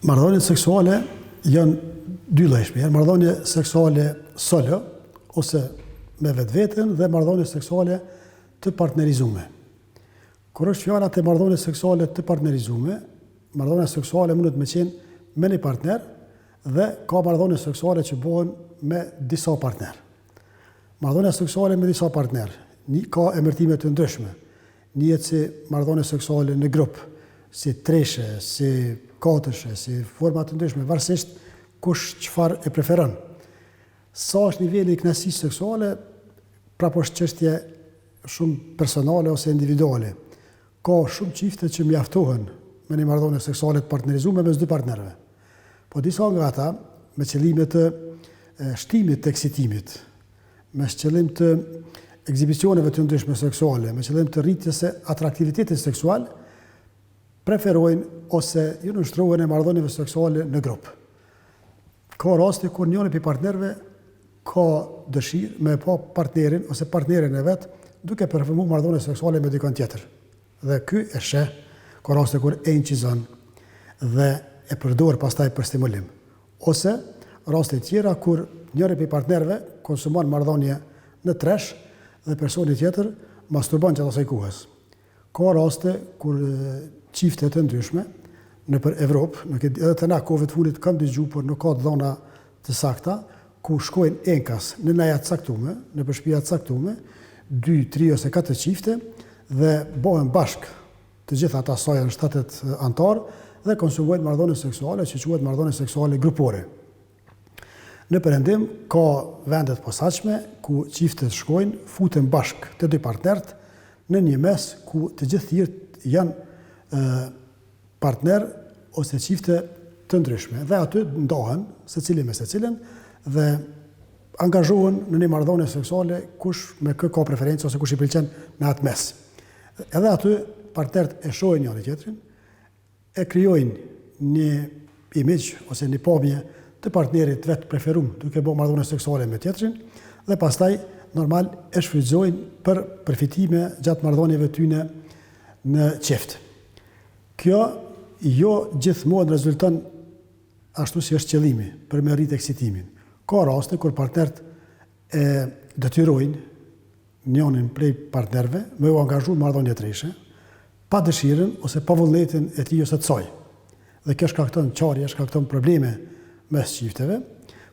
Marrëdhëniet seksuale janë dy llojshme. Janë marrëdhënie seksuale solo ose me vetveten dhe marrëdhënie seksuale të partnerizuar. Kur është fjala te marrëdhënie seksuale të partnerizuar, marrëdhënia seksuale mundet me qenë me një partner dhe ka marrëdhënie seksuale që bëhen me disa partner. Marrëdhënia seksuale me disa partner ka emërtime të ndryshme. Njihet si marrëdhënie seksuale në grup, si treshe, si katërshe, si forma të ndryshme, varësisht kush çfarë e preferon. Sa është niveli i kënaqësisë seksuale, prapë është çështje shumë personale ose individuale. Ka shumë çifte që mjaftohen me një marrëdhënie seksuale të partnerizuar mes dy partnerëve. Po disa nga ata me qëllime të shtimit të eksitimit, me qëllim të ekzibicioneve të ndryshme seksuale, me qëllim të rritjes së atraktivitetit seksual, preferojnë ose ju nështrohen e marrëdhënieve seksuale në grup. Ka raste kur njëri prej partnerëve ka dëshirë me pa partnerin ose partnerin e vet duke përfunduar marrëdhënie seksuale me dikon tjetër. Dhe ky e sheh, ka raste kur e incizon dhe e përdor pastaj për stimulim. Ose raste tjera kur njëri prej partnerëve konsumon marrëdhënie në tresh dhe personi tjetër masturbon gjatë asaj kohës. Ka raste kur çifte të ndryshme nëpër Evropë, edhe të na kohëve të fundit kam dëgjuar, por nuk ka dhëna të sakta, ku shkojnë enkas në naja të caktuar, në shtëpia të caktuar, 2, 3 ose 4 çifte dhe bëhen bashk, të gjitha ata sa janë 7 antar dhe konsumojnë marrëdhënie seksuale që quhet marrëdhënie seksuale grupore. Në perëndim ka vende të posaçme ku çiftet shkojnë, futen bashk të dy partnerët në një mes ku të gjithë janë partner ose çifte të ndryshme dhe aty ndohen secili me secilin dhe angazhohen në një marrëdhënie seksuale kush me kë ka preferencë ose kush i pëlqen në atë mes. Edhe aty partnerët e shohin njëri tjetrin, e krijojnë një imazh ose një pamje të partnerit vet preferuar duke bërë marrëdhënie seksuale me tjetrin dhe pastaj normal e shfrytëzojnë për përfitime gjatë marrëdhënieve tyne në çift. Kjo jo gjithmonë rezulton ashtu si është qëllimi për me rritë eksitimin. Ka raste kur partnerët e detyrojnë njënin prej partnerëve me u angazhu në marrëdhënie treshe, pa dëshirën ose pa vullnetin e tij ose të saj. Dhe kjo shkakton çarje, shkakton probleme mes çifteve,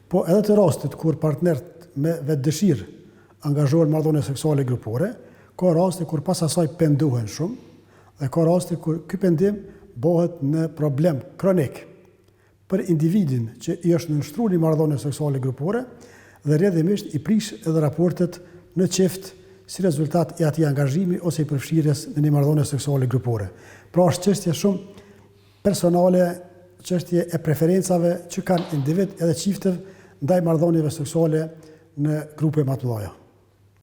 po edhe të rastet kur partnerët me vetë dëshirë angazhohen në marrëdhënie seksuale grupore, ka raste kur pas asaj pendohen shumë dhe ka raste kur ky pendim bëhet në problem kronik për individin që i është nënshtruar një marrëdhënie seksuale grupore dhe rrjedhimisht i prish edhe raportet në çift si rezultat i atij angazhimi ose i përfshirjes në një marrëdhënie seksuale grupore. Pra është çështje shumë personale, çështje e preferencave që kanë individ edhe çiftet ndaj marrëdhënieve seksuale në grupe më të mëdha.